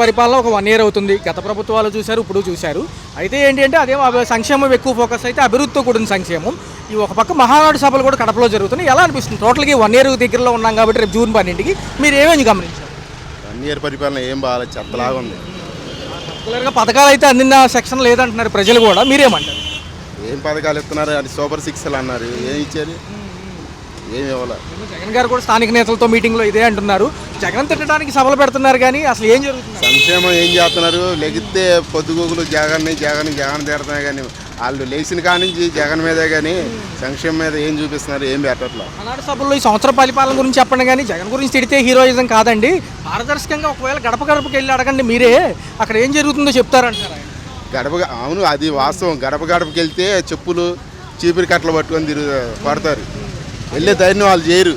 పరిపాలన ఒక 1 year అవుతుంది. గత ప్రభుత్వాలు చూశారు, ఇప్పుడు చూశారు. అయితే ఏంటి అంటే అదే సంక్షేమం ఎక్కువ ఫోకస్ అయితే అభివృద్ధితో కూడిన సంక్షేమం. ఈ ఒక పక్క మహానాడు సభలు కూడా కడపలో జరుగుతున్నాయి. ఎలా అనిపిస్తుంది? టోటల్గా 1 year దగ్గరలో ఉన్నాం కాబట్టి రేపు జూన్ 12కి మీరు ఏమేమి గమనించారు? 1 year పరిపాలన ఏం బాగాలేదు, చెత్తలాగా ఉంది. పర్టికులర్గా పథకాలు అయితే అందిన సెక్షన్ లేదంటున్నారు ప్రజలు కూడా. మీరేమంటారు? ఏం పథకాలు ఇస్తున్నారు? అది సూపర్ 6 అన్నారు, ఏం ఇచ్చారు? ఏమి ఇవ్వాలి. జగన్ గారు కూడా స్థానిక నేతలతో మీటింగ్లో ఇదే అంటున్నారు. జగన్ తిట్టడానికి సభలు పెడుతున్నారు కానీ అసలు ఏం జరుగుతుంది? సంక్షేమం ఏం చేస్తున్నారు? లెగితే పొద్దుగూకులు జగన్ తిడుతున్నాయి కానీ వాళ్ళు లేచిన కాడి నుంచి జగన్ మీదే కానీ సంక్షేమం మీద ఏం చూపిస్తున్నారు? ఏం పెట్టట్లా. ఆనాడు సభల్లో ఈ సంవత్సర పరిపాలన గురించి చెప్పండి కానీ జగన్ గురించి తిడితే హీరోయిజం కాదండి. పారదర్శకంగా ఒకవేళ గడప గడపకి వెళ్ళి అడగండి మీరే, అక్కడ ఏం జరుగుతుందో చెప్తారంటారు. అవును, అది వాస్తవం. గడపకి వెళ్తే చెప్పులు చీపిరి కట్టలు పట్టుకొని పడతారు. వెళ్ళే ధైర్యం వాళ్ళు చేయరు.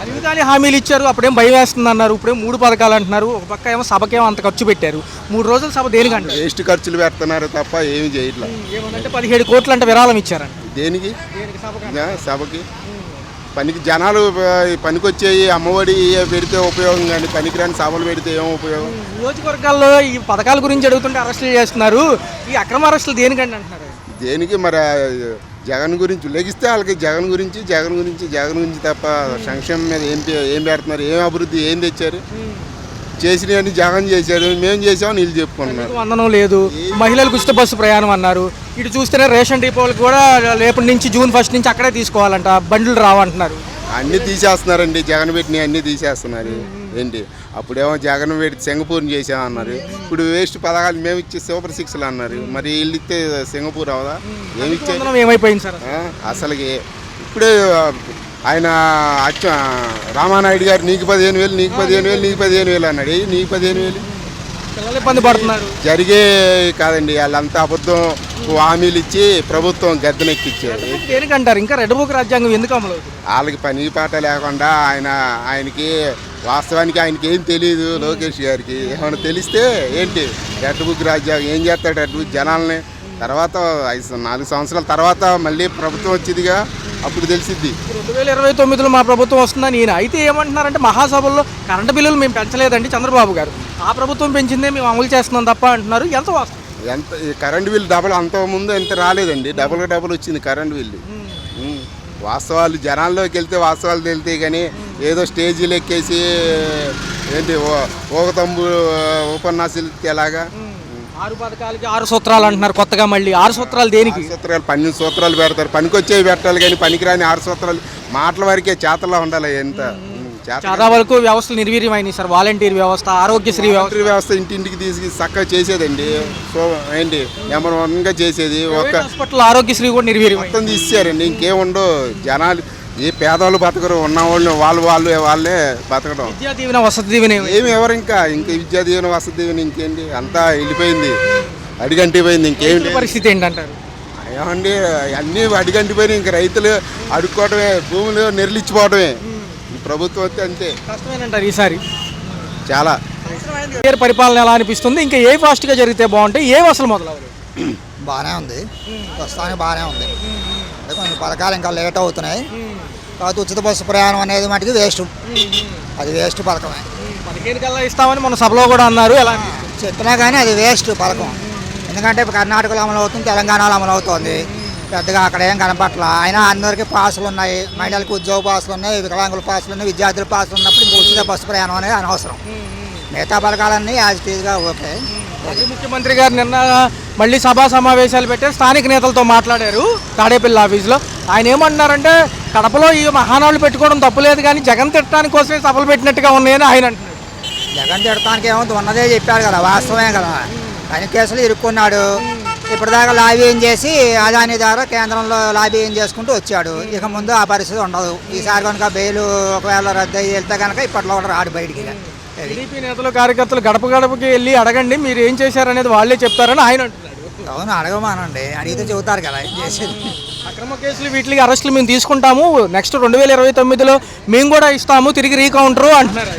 అది కానీ హామీలు ఇచ్చారు, అప్పుడేం భయం వేస్తుంది అన్నారు. ఇప్పుడేం 3 పథకాలు అంటున్నారు. ఒక పక్క ఏమో సభకేమో అంత ఖర్చు పెట్టారు. 3 రోజుల సభ దేనికంటే వేస్ట్ ఖర్చులు పెడుతున్నారు తప్ప ఏమి చేయట్లా. ఏమంటే 17 కోట్లు అంటే విరాళం ఇచ్చారంట. దేనికి? సభకి పనికి జనాలు పనికొచ్చేవి అమ్మఒడి పెడితే ఉపయోగం, కానీ పనికిరాని సభలు పెడితే ఏం ఉపయోగం? నియోజకవర్గాల్లో ఈ పథకాల గురించి అడుగుతుంటే అరెస్టులు చేస్తున్నారు. ఈ అక్రమ అరెస్టులు దేనికంటే అంటున్నారు? దేనికి? మరి జగన్ గురించి లెగిస్తే వాళ్ళకి జగన్ గురించి తప్ప సంక్షేమం మీద ఏం పెడుతున్నారు? ఏం అభివృద్ధి ఏం తెచ్చారు? చేసినవన్నీ జగన్ చేశారు, మేము చేసామని వీళ్ళు చెప్పుకుంటున్నారు. వందనం లేదు, మహిళలకు ఉచిత బస్సు ప్రయాణం అన్నారు. ఇటు చూస్తేనే రేషన్ డిపోలకు కూడా రేపటి నుంచి జూన్ 1 నుంచి అక్కడే తీసుకోవాలంట, బండ్లు రావంటున్నారు. అన్నీ తీసేస్తున్నారండి, జగన్ పెట్టినవి అన్నీ తీసేస్తున్నారు. ఏంటి అప్పుడేమో జగన్ పెట్టి సింగపూర్ని చేసామన్నారు. ఇప్పుడు వేస్ట్ పథకాలు మేము ఇచ్చే సూపర్ 6 అన్నారు. మరి వీళ్ళు ఇస్తే సింగపూర్ అవదా? ఏమి ఇచ్చారు? ఏమైపోయింది సార్ అసలుకి? ఇప్పుడే ఆయన రామానాయుడు గారు నీకు 15,000 అన్నాడు. నీకు 15,000 ఇబ్బంది పడుతున్నారు. జరిగే కాదండి, వాళ్ళంతా అబద్ధం హామీలు ఇచ్చి ప్రభుత్వం గద్దెనెక్కిచ్చారు. దేనికంటారు? ఇంకా రెడ్ బుక్ రాజ్యాంగం ఎందుకు అమలు అవుతుంది? వాళ్ళకి పని పాట లేకుండా ఆయనకి వాస్తవానికి ఆయనకి ఏం తెలియదు. లోకేష్ గారికి ఏమైనా తెలిస్తే ఏంటి రెడ్ బుక్ రాజ్యాంగం ఏం చేస్తాడు? రెడ్ బుక్ జనాలని తర్వాత 4 సంవత్సరాల తర్వాత మళ్ళీ ప్రభుత్వం వచ్చిందిగా, అప్పుడు తెలిసిద్ది. 2029లో మా ప్రభుత్వం వస్తుందని ఈయన అయితే ఏమంటున్నారంటే మహాసభల్లో కరెంటు బిల్లులు మేము పెంచలేదండి చంద్రబాబు గారు, ఆ ప్రభుత్వం పెంచిందే మేము అమలు చేస్తున్నాం తప్ప అంటున్నారు. ఎంత వాస్తవం? ఎంత కరెంటు బిల్లు డబుల్ అంతకుముందు ఎంత రాలేదండి, డబుల్ వచ్చింది కరెంటు బిల్లు. వాస్తవాలు జనాల్లోకి వెళ్తే వాస్తవాలు తెలితే కానీ ఏదో స్టేజీలు ఎక్కేసి ఏంటి ఓగతంబు ఉపన్యాసాలు ఎలాగా 6 పథకాలకి 6 సూత్రాలు అంటున్నారు కొత్తగా. మళ్ళీ 6 సూత్రాలు దేనికి? సూత్రాలు 12 సూత్రాలు పెడతారు. పనికొచ్చేవి పెట్టాలి కానీ పనికిరాని 6 సూత్రాలు మాటల వరకే, చేతల్లో ఉండాలి. ఎంత చాలా వరకు వ్యవస్థలు నిర్వీర్యమైనవి సార్. వాలంటీర్ వ్యవస్థ, ఆరోగ్యశ్రీ వ్యవస్థ ఇంటింటికి తీసుకు చక్కగా చేసేదండి. సో ఏంటి నెంబర్ 1గా చేసేది. ఒక హాస్పిటల్ ఆరోగ్యశ్రీ కూడా నిర్వీర్యం మొత్తం తీసేయారండి. ఇంకేముండో జనాలు ఏ పేదవాళ్ళు బతకరు, ఉన్నవాళ్ళు వాళ్ళే బతకడం. విద్యా దీవెన, వసతి దీవెన ఏమి ఎవరు ఇంకా విద్యా దీవెన, వసతి దీవెన ఇంకేంటి? అంతా వెళ్ళిపోయింది, అడిగంటిపోయింది. ఇంకేంటి పరిస్థితి ఏంటంటారు? ఏమండి అన్నీ అడిగంటిపోయినాయి. ఇంక రైతులు అడుక్కోవడమే, భూములు నెరలిచ్చిపోవడమే. ఈ ప్రభుత్వం వస్తే అంతే. కష్టమేనంటారు ఈసారి చాలా. పరిపాలన ఎలా అనిపిస్తుంది? ఇంకా ఏ ఫాస్ట్గా జరిగితే బాగుంటాయి? ఏ అసలు మొదలవ్వాలి? బాగానే ఉంది, ప్రస్తుతానికి బాగానే ఉంది. కొన్ని పథకాలు ఇంకా లేట్ అవుతున్నాయి. కాకపోతే ఉచిత బస్సు ప్రయాణం అనేది మటుకు వేస్ట్, అది వేస్ట్ పథకమే. 15 కల్లా ఇస్తామని మన సభలో కూడా అన్నారు. ఎలా చెప్పినా కానీ అది వేస్ట్ పథకం. ఎందుకంటే ఇప్పుడు కర్ణాటకలో అమలు అవుతుంది, తెలంగాణలో అమలు అవుతుంది. పెద్దగా అక్కడ ఏం కనపట్ల. అయినా అందరికీ పాసులు ఉన్నాయి, మహిళలకు ఉద్యోగ పాసులు ఉన్నాయి, వికలాంగుల పాసులు ఉన్నాయి, విద్యార్థుల పాసులు ఉన్నప్పుడు ఇంకా ఉచిత బస్సు ప్రయాణం అనేది అనవసరం. మిగతా పథకాలన్నీ యాజ్ టీజ్గా ఓకే. ముఖ్యమంత్రి గారు నిన్న మళ్ళీ సభా సమావేశాలు పెట్టారు, స్థానిక నేతలతో మాట్లాడారు తాడేపల్లి ఆఫీస్లో. ఆయన ఏమంటున్నారంటే కడపలో ఈ మహానాడులు పెట్టుకోవడం తప్పులేదు కానీ జగన్ తిట్టడానికి కోసమే సభలు పెట్టినట్టుగా ఉన్నాయని ఆయన అంటున్నారు. జగన్ తిట్టడానికి ఏముంది, ఉన్నదే చెప్పారు కదా, వాస్తవమే కదా. ఆయన కేసులు ఇరుక్కున్నాడు. ఇప్పటిదాకా లాబీయింగ్ చేసి అదాని ద్వారా కేంద్రంలో లాబీయింగ్ చేసుకుంటూ వచ్చాడు. ఇక ముందు ఆ పరిస్థితి ఉండదు. ఈసారి కనుక బెయిల్ ఒకవేళ రద్దు అయ్యి వెళ్తే కనుక ఇప్పట్లో కూడా రాడు బయటికి. టీడీపీ నేతలు, కార్యకర్తలు గడపకి వెళ్ళి అడగండి, మీరు ఏం చేశారనేది వాళ్ళే చెప్తారని ఆయన అంటున్నాడు. అవును, అడగమానండి, అడిగితే చెబుతారు కదా ఏం చేసేది. అక్రమ కేసులు వీటికి అరెస్టులు మేము తీసుకుంటాము, నెక్స్ట్ 2029లో మేము కూడా ఇస్తాము, తిరిగి రీకౌంటరు అంటున్నారు.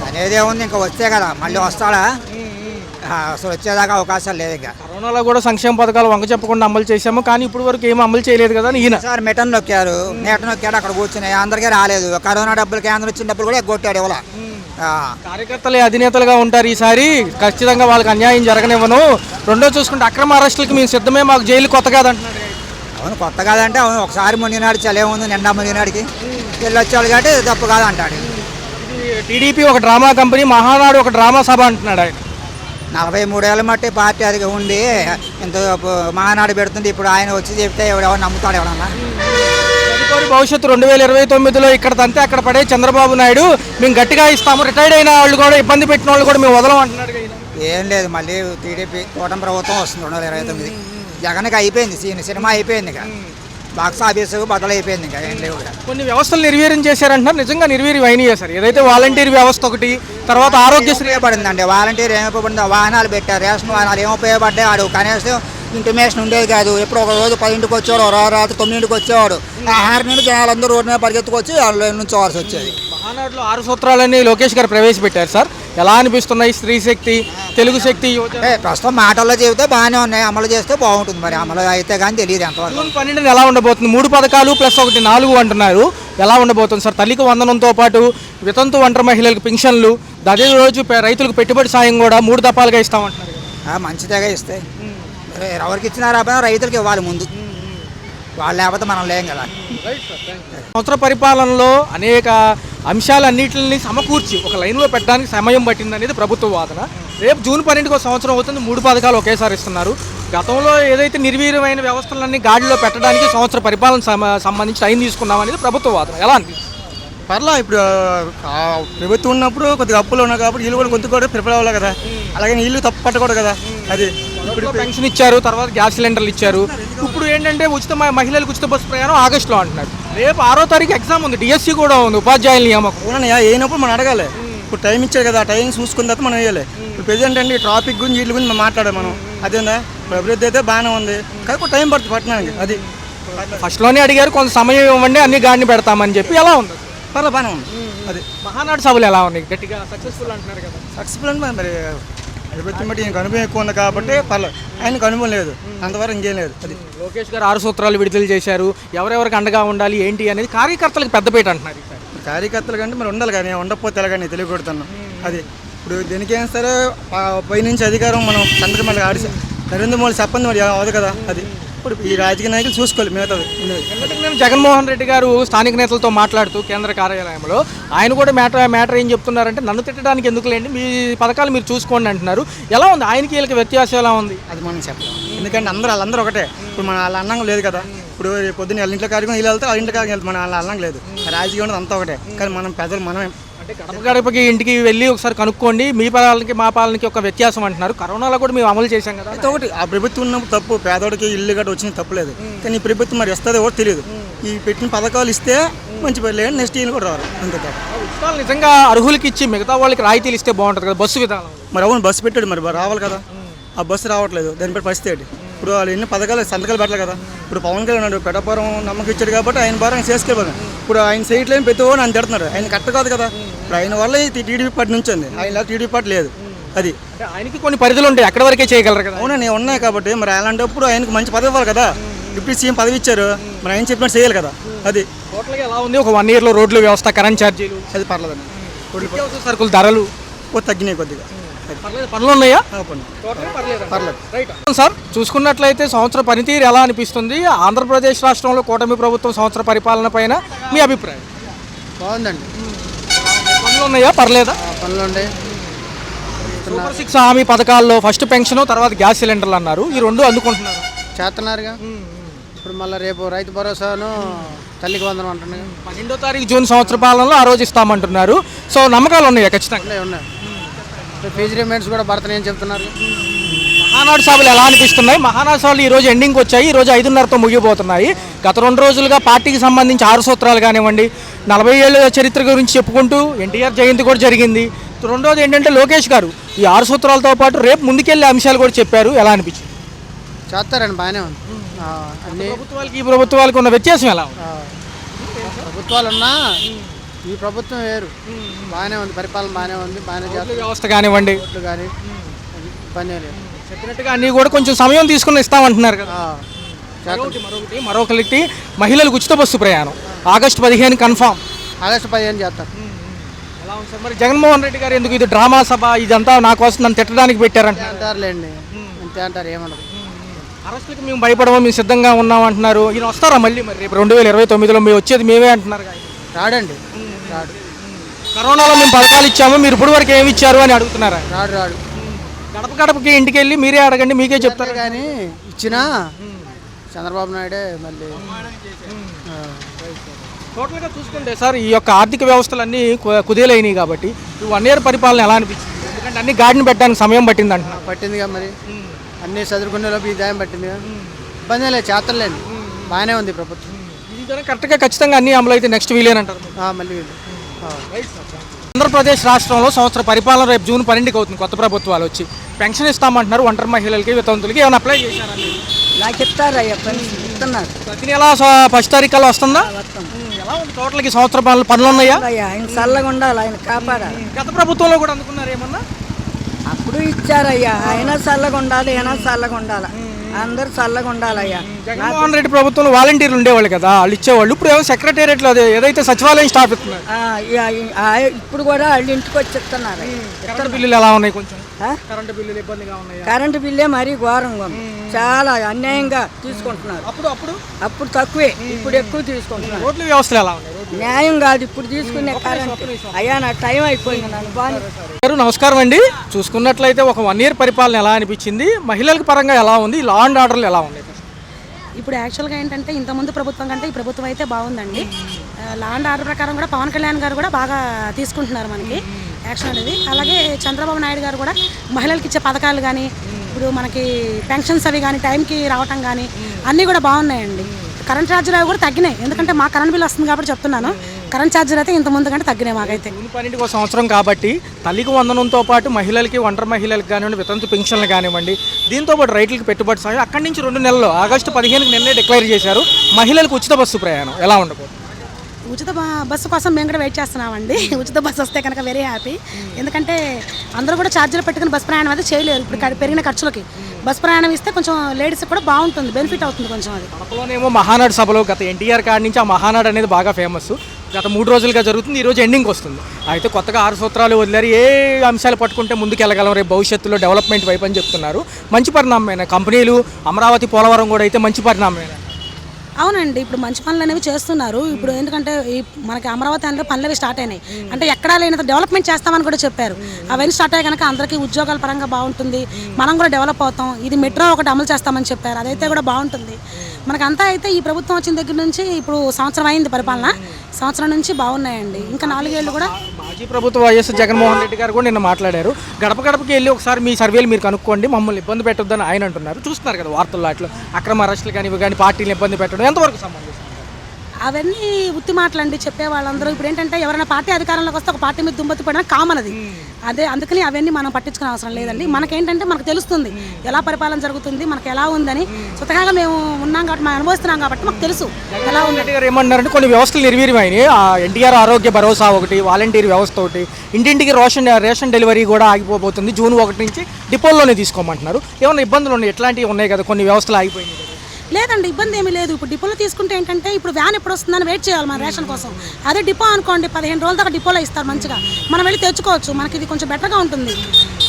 అనేదే ఉంది, ఇంకా వస్తే కదా. మళ్ళీ వస్తాడా? అసలు వచ్చేదాకా అవకాశాలు లేదు. ఇంకా కరోనాలో కూడా సంక్షేమ పథకాలు వంక చెప్పకుండా అమలు చేశాము, కానీ ఇప్పుడు వరకు ఏమీ అమలు చేయలేదు కదా. ఈయన సార్ మెటన్ నొక్కారు, అక్కడ కూర్చుని అందరికీ రాలేదు. కరోనా డబ్బులు కేంద్రం వచ్చిన డబ్బులు కూడా ఎగ్గొట్టాడు ఇవ్వాల. ఆ, కార్యకర్తలే అధినేతలుగా ఉంటారు ఈసారి, ఖచ్చితంగా వాళ్ళకి అన్యాయం జరగనివ్వను. రెండో చూసుకుంటే అక్రమ అరెస్టులకి మేము సిద్ధమే, మాకు జైలు కొత్త కాదంటున్నారు. అవును కొత్త కాదంటే అవును ఒకసారి మునినాడు చలేముంది నిండా మునినాడికి వెళ్ళొచ్చాడు కాబట్టి తప్పు కాదంటాడు. ఇది టీడీపీ ఒక డ్రామా కంపెనీ, మహానాడు ఒక డ్రామా సభ అంటున్నాడు ఆయన. 43 ఏళ్ళ మట్టి పార్టీ అది ఉండి ఇంత మహానాడు పెడుతుంది. ఇప్పుడు ఆయన వచ్చి చెప్తే ఎవడెవరు నమ్ముతాడు ఎవడన్నా? తదుపరి భవిష్యత్తు 2029లో ఇక్కడ తంతే అక్కడ పడే చంద్రబాబు నాయుడు మేము గట్టిగా ఇస్తాము, రిటైర్డ్ అయిన వాళ్ళు కూడా ఇబ్బంది పెట్టిన వాళ్ళు కూడా మేము వదలం అంటున్నాడు కదా ఈయన. ఏం లేదు మళ్ళీ టీడీపీ కూటమి ప్రభుత్వం వస్తుంది 2029. జగన్కి అయిపోయింది సినిమా అయిపోయింది ఇక బాక్స్ ఆఫీసు బద్దలైపోయింది ఇంకా ఏం లేవు ఇక. కొన్ని వ్యవస్థలు నిర్వీర్యం చేశారంటున్నారు, నిజంగా నిర్వీర్యం అయినాయి సార్. ఏదైతే వాలంటీర్ వ్యవస్థ ఒకటి, తర్వాత ఆరోగ్యశ్రీ ఉపయోగపడిందండి. వాలంటీర్ ఏం ఉపయోగపడింది? వాహనాలు పెట్టారు, రేషన్ వాహనాలు ఏం ఉపయోగపడ్డాయి? ఆడు కనీసం ఇంటిమేషన్ ఉండేది కాదు. ఎప్పుడు ఒక రోజు 10ంటికి వచ్చేవాడు, రాత్రి 9ంటికి వచ్చేవాడు. ఆ 6 నుండి జనాలందరూ రోడ్డు మీద పరిగెత్తుకొచ్చి వాళ్ళు నుంచోవాల్సి వచ్చేది. మహానాడులో 6 సూత్రాలని లోకేష్ గారు ప్రవేశపెట్టారు సార్. ఎలా అనిపిస్తున్నాయి? స్త్రీ శక్తి, తెలుగు శక్తి, యువజన ప్రస్తుతం మాటల్లో చెబితే బాగానే ఉన్నాయి, అమలు చేస్తే బాగుంటుంది. మరి అమలు అయితే కానీ తెలియదు ఎంతవరకు. జూన్ 12 ఎలా ఉండబోతుంది? 3 పథకాలు ప్లస్ 1 4 అంటున్నారు. ఎలా ఉండబోతుంది సార్? తల్లికి వందనంతో పాటు వితంతు ఒంటరి మహిళలకు పింఛన్లు, అదే రోజు రైతులకు పెట్టుబడి సాయం కూడా 3 దఫాలుగా ఇస్తామంటున్నారు. మంచిదేగా ఇస్తాయి. ఎవరికి ఇచ్చినారా రైతులకి ఇవ్వాలి ముందు, వాళ్ళు లేకపోతే మనం లేం కదా. సంవత్సర పరిపాలనలో అనేక అంశాలన్నింటిని సమకూర్చి ఒక లైన్లో పెట్టడానికి సమయం పట్టింది అనేది ప్రభుత్వ వాదన. రేపు జూన్ 12కి ఒక సంవత్సరం అవుతుంది, 3 పథకాలు ఒకేసారి ఇస్తున్నారు. గతంలో ఏదైతే నిర్వీర్యమైన వ్యవస్థలన్నీ గాడిలో పెట్టడానికి సంవత్సర పరిపాలన సంబంధించి టైం తీసుకున్నాం అనేది ప్రభుత్వ వాదన. ఎలా అనిపిస్తుంది? పర్లా ఇప్పుడు ప్రభుత్వం ఉన్నప్పుడు కొద్దిగా అప్పులు ఉన్నాయి కాబట్టి వీళ్ళు కూడా కొద్దిగా కూడా ప్రిపేర్ అవ్వాలి కదా. అలాగే వీళ్ళు తప్పు పట్టకూడదు కదా. అది ఇప్పుడు పెన్షన్ ఇచ్చారు, తర్వాత గ్యాస్ సిలిండర్లు ఇచ్చారు. ఇప్పుడు ఏంటంటే మహిళలకు ఉచిత బస్సు ప్రయాణం ఆగస్టులో అంటున్నారు. రేపు 6వ తారీఖు ఎగ్జామ్ ఉంది, డిఎస్సి కూడా ఉంది, ఉపాధ్యాయుల నియామకం. అవునయ్యా అయినప్పుడు మనం అడగాలి. ఇప్పుడు టైం ఇచ్చారు కదా, ఆ టైం చూసుకున్న తర్వాత మనం వేయాలి. ఇప్పుడు ప్రెజెంట్ అండి ట్రాఫిక్ గురించి వీటి గురించి మనం మాట్లాడాలి మనం. అదేందా ఇప్పుడు అభివృద్ధి అయితే బాగానే ఉంది, కాకపోతే టైం పడుతుంది పట్టడానికి. అది ఫస్ట్లోనే అడిగారు, కొంత సమయం ఇవ్వండి అన్ని గాడిని పెడతామని చెప్పి. ఎలా ఉంది? పర్లా బాగానే ఉంది. అది మహానాడు సభలు ఎలా ఉన్నాయి? గట్టిగా సక్సెస్ఫుల్ అంటున్నారు కదా. సక్సెస్ఫుల్ అంటే మరి ప్రభుత్వం బట్టి ఈయనకు అనుభవం ఎక్కువ ఉంది కాబట్టి పర్లేదు. ఆయనకు అనుభవం లేదు, అంతవరకు ఇంకేం లేదు. అది లోకేష్ గారు 6 సూత్రాలు విడుదల చేశారు. ఎవరెవరికి అండగా ఉండాలి ఏంటి అనేది కార్యకర్తలకు పెద్దపేట అంటున్నారు. కార్యకర్తలు కంటే మరి ఉండాలి కానీ ఉండకపోతే ఎలాగని తెలియకూడుతున్నాం. అది ఇప్పుడు దేనికైనా సరే పైనుంచి అధికారం మనం చంద్ర మళ్ళీ ఆడి నరేంద్ర మోడీ చెప్పండి మరి అవదు కదా. అది ఇప్పుడు ఈ రాజకీయ నాయకులు చూసుకోవాలి మిగతాది. జగన్మోహన్ రెడ్డి గారు స్థానిక నేతలతో మాట్లాడుతూ కేంద్ర కార్యాలయంలో ఆయన కూడా మ్యాటర్ ఏం చెప్తున్నారంటే, నన్ను తిట్టడానికి ఎందుకు లేండి, మీ పథకాలు మీరు చూసుకోండి అంటున్నారు. ఎలా ఉంది ఆయనకి వీళ్ళకి వ్యత్యాసం ఎలా ఉంది? అది మనం చెప్పలేం, ఎందుకంటే వాళ్ళందరూ ఒకటే. ఇప్పుడు మన వాళ్ళ అన్నం లేదు కదా. ఇప్పుడు పొద్దున్న వాళ్ళ ఇంట్లో కార్యక్రమం వీళ్ళు వెళ్తే వాళ్ళ ఇంట్లో కార్యక్రమం వెళ్తే మన వాళ్ళ అన్నం లేదు. రాజకీయం ఉన్నది అంతా ఒకటే. కానీ మనం పెద్దలు మనమే అంటే గడప గడపకి ఇంటికి వెళ్ళి ఒకసారి కనుక్కోండి, మీ పాలనకి మా పాలనకి ఒక వ్యత్యాసం అంటున్నారు. కరోనాలో కూడా మేము అమలు చేశాం కదా. అయితే ఒకటి ఆ ప్రభుత్వం ఉన్నప్పుడు తప్పు, పేదోడికి ఇల్లు గట్ట వచ్చింది తప్పులేదు. కానీ ఈ ప్రభుత్వం మరి ఇస్తుందో కూడా తెలియదు. ఈ పెట్టిన పథకాలు ఇస్తే మంచి పని లేదు, నెక్స్ట్ ఇల్లు కూడా రావాలి అంతే తప్ప. ఉచితాలు నిజంగా అర్హులకి ఇచ్చి మిగతా వాళ్ళకి రాయితీలు ఇస్తే బాగుంటుంది కదా. బస్సు విధానం మరి అవును బస్సు పెట్టాడు, మరి రావాలి కదా. ఆ బస్సు రావట్లేదు, దానిపై పరిస్థితి ఏంటి? ఇప్పుడు వాళ్ళు ఎన్ని పథకాలు సంతకాలు పెట్టాలి కదా. ఇప్పుడు పవన్ కళ్యాణ్ ఉన్నాడు, పెడపురం నమ్మకం ఇచ్చాడు కాబట్టి ఆయన భారం చేసుకెళ్ళిపోతాం. ఇప్పుడు ఆయన సైట్లేని ప్రతి వాడు ఆయన తిడుతున్నాడు, ఆయన కట్ట కాదు కదా. ఇప్పుడు ఆయన వల్ల టీడీపీ పార్టీ నుంచి ఉంది, ఆయన టీడీపీ పార్టీ లేదు. అది అంటే ఆయనకి కొన్ని పరిధులు ఉంటాయి, ఎక్కడి వరకే చేయగలరు కదా. అవునా నేను ఉన్నాయి కాబట్టి మరి అలాంటప్పుడు ఆయనకు మంచి పదవి ఇవ్వాలి కదా. డిప్యూటీ సీఎం పదవి ఇచ్చారు, మరి ఆయన చెప్పినట్టు చేయాలి కదా. అది టోటల్గా ఎలా ఉంది? ఒక 1 ఇయర్లో రోడ్లు వ్యవస్థ, కరెంట్ ఛార్జీలు, అది పర్లేదండి. నిత్యావసర సరుకుల ధరలు తగ్గినాయి కొద్దిగా. పనులు ఉన్నాయా? పర్లేదు సార్, చూసుకున్నట్లయితే సంవత్సర పనితీరు ఎలా అనిపిస్తుంది? ఆంధ్రప్రదేశ్ రాష్ట్రంలో కూటమి ప్రభుత్వం సంవత్సర పరిపాలన పైన మీ అభిప్రాయం? బాగుందండి. పనులు ఉన్నాయా? పర్లేదా? పనులు ఉన్నాయి. సూపర్ 6 హామీ పథకాల్లో ఫస్ట్ పెన్షన్, తర్వాత గ్యాస్ సిలిండర్లు అన్నారు. ఈ 2 అందుకుంటున్నారు. చేస్తున్నారుగా. ఇప్పుడు మళ్ళీ రేపు రైతు భరోసాను తల్లికి వందనం అంటున్నాయి. 12వ తారీఖు జూన్ సంవత్సర పాలనలో ఆ రోజు ఇస్తామంటున్నారు. సో నమ్మకాలు ఉన్నాయా? ఖచ్చితంగా ఉన్నాయి. ఫీజు రిమెంట్స్ కూడా భర్తని చెప్తున్నారు. మహానాడు సభలు ఎలా అనిపిస్తున్నాయి? మహానాడు సభలు ఈ రోజు ఎండింగ్కి వచ్చాయి, ఈ రోజు 5:30తో ముగిపోతున్నాయి. గత 2 రోజులుగా పార్టీకి సంబంధించి 6 సూత్రాలు కానివ్వండి, 40 ఏళ్ళ చరిత్ర గురించి చెప్పుకుంటూ ఎన్టీఆర్ జయంతి కూడా జరిగింది. రెండోది ఏంటంటే లోకేష్ గారు ఈ 6 సూత్రాలతో పాటు రేపు ముందుకెళ్ళే అంశాలు కూడా చెప్పారు. ఎలా అనిపించింది? చేస్తారండి, బాగానే ఉంది. అన్ని ప్రభుత్వాలకి ఈ ప్రభుత్వాలకు ఉన్న వ్యత్యాసం ఎలా ఉంది? ప్రభుత్వాలు ఉన్నా ఈ ప్రభుత్వం వేరు, బాగానే ఉంది. పరిపాలన బాగానే ఉంది, బాగానే చేస్తుంది. వ్యవస్థ కానివ్వండి, ఓట్లు కానీ పని లేదు. చెప్పినట్టుగా అన్నీ కూడా కొంచెం సమయం తీసుకుని ఇస్తామంటున్నారు కదా. మరొకటి మహిళలకు ఉచిత బస్సు ప్రయాణం ఆగస్టు 15 కన్ఫామ్. ఆగస్టు 15 చేస్తారు. ఎలా ఉంది సార్? మరి జగన్మోహన్ రెడ్డి గారు ఎందుకు ఇది డ్రామా సభ ఇదంతా నా కోసం నన్ను తిట్టడానికి పెట్టారంట. అంటారులేండి, అంతే అంటారు, ఏమన్నారు. అరెస్టులకు మేము భయపడము, మేము సిద్ధంగా ఉన్నాం అంటున్నారు. ఈయన వస్తారా మళ్ళీ? మరి రేపు 2029లో మేము వచ్చేది మేమే అంటున్నారు. రాడండి, రాడు. కరోనాలో మేము పథకాలు ఇచ్చాము, మీరు ఇప్పుడు వరకు ఏమి ఇచ్చారు అని అడుగుతున్నారా? రాడు రాడు. గడప గడపకి ఇంటికి వెళ్ళి మీరే అడగండి, మీకే చెప్తారు. కానీ ఇచ్చినా చంద్రబాబు నాయుడే మళ్ళీ. టోటల్గా చూసుకుంటే సార్ ఈ యొక్క ఆర్థిక వ్యవస్థలన్నీ కుదేలైనవి కాబట్టి ఈ 1 year పరిపాలన ఎలా అనిపించింది? ఎందుకంటే అన్ని గాడిని పెట్టడానికి సమయం పట్టింది అంటున్నారు. పట్టిందిగా మరి, అన్నీ చదువుకునే లోపు ఈ దాయం పట్టిందిగా. ఇబ్బంది లేదు, చేతలేండి, బాగానే ఉంది ప్రభుత్వం. ఇది కరెక్ట్గా ఖచ్చితంగా అన్ని అమలు అయితే నెక్స్ట్ వీలేనంటారు. మళ్ళీ వీళ్ళు. ఆంధ్రప్రదేశ్ రాష్ట్రంలో సంవత్సర పరిపాలన రేపు జూన్ 12కి అవుతుంది. కొత్త ప్రభుత్వాలు వచ్చి పెన్షన్ ఇస్తామంటున్నారు. ఒంటరి మహిళలకి, వితంతులకి ఏమైనా అప్లై చేశారండి? నాకు ఇస్తారయ్యా, ఇస్తున్నారు. ప్రతి నెల 1st తారీఖుల్లో వస్తుందా? ఎలా ఉంది టోటల్కి సంవత్సర పనులు ఉన్నాయా? ఆయన చల్లగా ఉండాలి, ఆయన కాపాడాలి. గత ప్రభుత్వంలో కూడా అందుకున్నారు ఏమన్నా? అప్పుడు ఇచ్చారయ్యా, ఆయన చల్లగా ఉండాలి, ఈయన చల్లగా ఉండాలి, అందరు చల్లగా ఉండాలయ్యా. జగన్మోహన్ రెడ్డి ప్రభుత్వంలో వాలంటీర్లు ఉండేవాళ్ళు కదా, వాళ్ళు ఇచ్చేవాళ్ళు. ఇప్పుడు ఏమో సెక్రటేరియట్లో ఏదైతే సచివాలయం స్టాఫ్ ఇస్తున్నారు. ఇప్పుడు కూడా వాళ్ళు ఇంటికి వచ్చి ఇస్తున్నారు. కరెంటు బిల్లులు ఎలా ఉన్నాయి? కొంచెం కరెంటు బిల్లులు ఇబ్బందిగా ఉన్నాయి. కరెంటు బిల్లే మరీ ఘోరంగా ఉంది, చాలా అన్యాయంగా తీసుకుంటున్నారు. అప్పుడు తక్కువే, ఇప్పుడు ఎక్కువ తీసుకుంటున్నారు. రోడ్ల వ్యవస్థలు ఎలా ఉన్నాయి? న్యాయం కాదు ఇప్పుడు తీసుకునే కరెంట్. అయ్యా నా టైం అయిపోయింది, నన్ను బాగా. నమస్కారం అండి. చూసుకున్నట్లయితే ఒక 1 year పరిపాలన ఎలా అనిపించింది? మహిళల పరంగా ఎలా ఉంది? లా అండ్ ఆర్డర్లు ఎలా ఉన్నాయి? ఇప్పుడు యాక్చువల్గా ఏంటంటే ఇంతకుముందు ప్రభుత్వం కంటే ఈ ప్రభుత్వం అయితే బాగుందండి. లా అండ్ ఆర్డర్ ప్రకారం కూడా పవన్ కళ్యాణ్ గారు కూడా బాగా తీసుకుంటున్నారు మనకి యాక్షన్ అనేది. అలాగే చంద్రబాబు నాయుడు గారు కూడా మహిళలకు ఇచ్చే పథకాలు కానీ, ఇప్పుడు మనకి పెన్షన్స్ అవి కానీ టైంకి రావటం కానీ అన్నీ కూడా బాగున్నాయండి. కరెంట్ ఛార్జీలు అవి కూడా తగ్గినాయి, ఎందుకంటే మా కరెంట్ బిల్ వస్తుంది కాబట్టి చెప్తున్నాను. కరెంట్ ఛార్జీలు అయితే ఇంత ముందు కంటే తగ్గినాయి మాకైతే. జూన్ 12కి ఒక సంవత్సరం కాబట్టి తల్లికి వందనంతో పాటు మహిళలకి, ఒంటరి మహిళలకు కానివ్వండి, వితంతు పెన్షన్లు కానివ్వండి, దీంతో పాటు రైతులకు పెట్టుబడి సాయం అక్కడి నుంచి 2 నెలల్లో ఆగస్టు 15కి నిన్నే డిక్లేర్ చేశారు. మహిళలకు ఉచిత బస్సు ప్రయాణం ఎలా ఉండబోతుంది? ఉచిత బస్సు కోసం మేము కూడా వెయిట్ చేస్తున్నామండి. ఉచిత బస్సు వస్తే కనుక వెరీ హ్యాపీ. ఎందుకంటే అందరూ కూడా ఛార్జీలు పెట్టుకుని బస్ ప్రయాణం అయితే చేయలేరు. ఇప్పుడు పెరిగిన ఖర్చులకి బస్ ప్రయాణం ఇస్తే కొంచెం లేడీస్ కూడా బాగుంటుంది, బెనిఫిట్ అవుతుంది కొంచెం. అది కడపలోనేమో మహానాడు సభలో గత ఎన్టీఆర్ కాడి నుంచి ఆ మహానాడు అనేది బాగా ఫేమస్. గత 3 రోజులుగా జరుగుతుంది, ఈరోజు ఎండింగ్ వస్తుంది. అయితే కొత్తగా 6 సూత్రాలు వదిలేరు. ఏ అంశాలు పట్టుకుంటే ముందుకు వెళ్ళగలం రేపు భవిష్యత్తులో డెవలప్మెంట్ వైపు అని చెప్తున్నారు. మంచి పరిణామమైన కంపెనీలు అమరావతి, పోలవరం కూడా అయితే మంచి పరిణామమైన. అవునండి, ఇప్పుడు మంచి పనులు అనేవి చేస్తున్నారు. ఇప్పుడు ఎందుకంటే మనకి అమరావతి అందులో పనులు అవి స్టార్ట్ అయినాయి. అంటే ఎక్కడా లేనంత డెవలప్మెంట్ చేస్తామని కూడా చెప్పారు. అవన్నీ స్టార్ట్ అయ్యి కనుక అందరికీ ఉద్యోగాల పరంగా బాగుంటుంది, మనం కూడా డెవలప్ అవుతాం. ఇది మెట్రో ఒకటి అమలు చేస్తామని చెప్పారు, అదైతే కూడా బాగుంటుంది మనకంతా. అయితే ఈ ప్రభుత్వం వచ్చిన దగ్గర నుంచి ఇప్పుడు సంవత్సరం అయింది పరిపాలన, సంవత్సరం నుంచి బాగున్నాయండి. ఇంకా 4 ఏళ్ళు కూడా. మాజీ ప్రభుత్వ వైఎస్ జగన్మోహన్ రెడ్డి గారు కూడా నిన్న మాట్లాడారు. గడప గడపకి వెళ్ళి ఒకసారి మీ సర్వేలు మీరు కనుక్కోండి, మమ్మల్ని ఇబ్బంది పెట్టొద్దని ఆయన అంటున్నారు. చూస్తున్నారు కదా వార్తల్లో, అట్లా అక్రమ అరెస్టులు కానీ ఇవి కానీ పార్టీలు ఇబ్బంది పెట్టడం ఎంతవరకు సంబంధించి? అవన్నీ ఉత్తి మాటలండి చెప్పే వాళ్ళందరూ. ఇప్పుడు ఏంటంటే ఎవరైనా పార్టీ అధికారంలోకి వస్తే ఒక పార్టీ మీద దుమ్మెత్తి పడడం కామన్ అది. అదే అందుకని అవన్నీ మనం పట్టించుకునే అవసరం లేదండి. మనకేంటంటే మనకు తెలుస్తుంది ఎలా పరిపాలన జరుగుతుంది, మనకు ఎలా ఉందని. స్వతహాగా మేము ఉన్నాం కాబట్టి, మనం అనుభవిస్తున్నాం కాబట్టి మాకు తెలుసు ఎలా ఉంది. ఏమన్నారంటే కొన్ని వ్యవస్థలు నిర్వీర్యమైనవి. ఎన్టీఆర్ ఆరోగ్య భరోసా ఒకటి, వాలంటీర్ వ్యవస్థ ఒకటి, ఇంటింటికి రేషన్ డెలివరీ కూడా ఆగిపోబోతుంది. జూన్ 1 నుంచి డిపోల్లోనే తీసుకోమంటున్నారు. ఏమైనా ఇబ్బందులు ఉన్నాయి? ఎట్లాంటివి ఉన్నాయి కదా, కొన్ని వ్యవస్థలు ఆగిపోయినాయి. లేదండి, ఇబ్బంది ఏమీ లేదు. ఇప్పుడు డిపోలో తీసుకుంటే ఏంటంటే ఇప్పుడు వ్యాన్ ఎప్పుడు వస్తుందని వెయిట్ చేయాలి మన రేషన్ కోసం. అదే డిపో అనుకోండి 15 రోజుల దాకా డిపోలో ఇస్తారు మంచిగా, మనం వెళ్ళి తెచ్చుకోవచ్చు. మనకి ఇది కొంచెం బెటర్గా ఉంటుంది.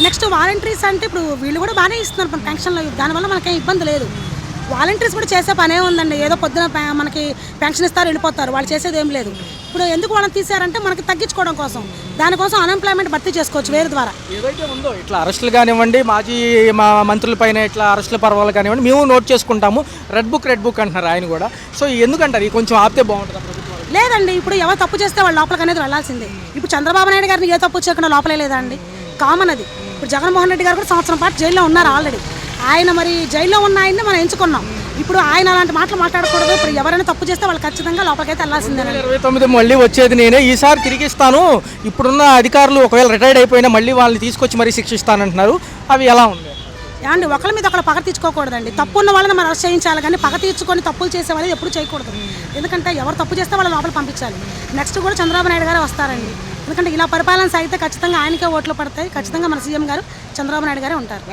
నెక్స్ట్ వాలంటీర్స్ అంటే ఇప్పుడు వీళ్ళు కూడా బాగానే ఇస్తున్నారు మన పెన్షన్లో, దానివల్ల మనకేం ఇబ్బంది లేదు. వాలంటీర్స్ కూడా చేసే పనే ఉందండి. ఏదో పొద్దున మనకి పెన్షన్ ఇస్తారు వెళ్ళిపోతారు, వాళ్ళు చేసేది ఏం లేదు. ఇప్పుడు ఎందుకు వాళ్ళని తీసారంటే మనకి తగ్గించుకోవడం కోసం, దానికోసం అన్ఎంప్లాయ్మెంట్ భర్తీ చేసుకోవచ్చు వేరే ద్వారా. ఏదైతే ఉందో ఇట్లా అరెస్టులు కానివ్వండి, మాజీ మంత్రులపైన ఇట్లా అరెస్టుల పర్వాలు కానివ్వండి, మేము నోట్ చేసుకుంటాము. రెడ్ బుక్ అంటున్నారు ఆయన కూడా. సో ఎందుకంటారు ఇది కొంచెం ఆపితే బాగుంటుంది? లేదండి, ఇప్పుడు ఎవరు తప్పు చేస్తే వాళ్ళు లోపలికి అనేది వెళ్ళాల్సిందే. ఇప్పుడు చంద్రబాబు నాయుడు గారిని ఏ తప్పు చేయకుండా లోపలే లేదండి, కామన్ అది. ఇప్పుడు జగన్మోహన్ రెడ్డి గారు కూడా సంవత్సరం పాటు జైల్లో ఉన్నారు ఆల్రెడీ. ఆయన మరి జైల్లో ఉన్న ఆయన్ని మనం ఎంచుకున్నాం. ఇప్పుడు ఆయన అలాంటి మాటలు మాట్లాడకూడదు. ఇప్పుడు ఎవరైనా తప్పు చేస్తే వాళ్ళు ఖచ్చితంగా లోపలికైతే వెళ్ళాల్సిందే. 2029 మళ్ళీ వచ్చేది నేనే, ఈసారి తిరిగిస్తాను. ఇప్పుడున్న అధికారులు ఒకవేళ రిటైర్డ్ అయిపోయినా మళ్ళీ వాళ్ళని తీసుకొచ్చి మరీ శిక్షిస్తానంటున్నారు. అవి ఎలా ఉంది? అండి ఒకరి మీద ఒకరు పగ తీర్చుకోకూడదండి. తప్పు ఉన్న వాళ్ళని మనం అరెస్ట్ చేయించాలి, కానీ పగ తీర్చుకొని తప్పులు చేసే వాళ్ళు ఎప్పుడు చేయకూడదు. ఎందుకంటే ఎవరు తప్పు చేస్తే వాళ్ళ లోపల పంపించాలి. నెక్స్ట్ కూడా చంద్రబాబు నాయుడు గారు వస్తారండి. ఎందుకంటే ఇలా పరిపాలన సాగితే ఖచ్చితంగా ఆయనకే ఓట్లు పడతాయి. ఖచ్చితంగా మన సీఎం గారు చంద్రబాబు నాయుడు గారే ఉంటారు.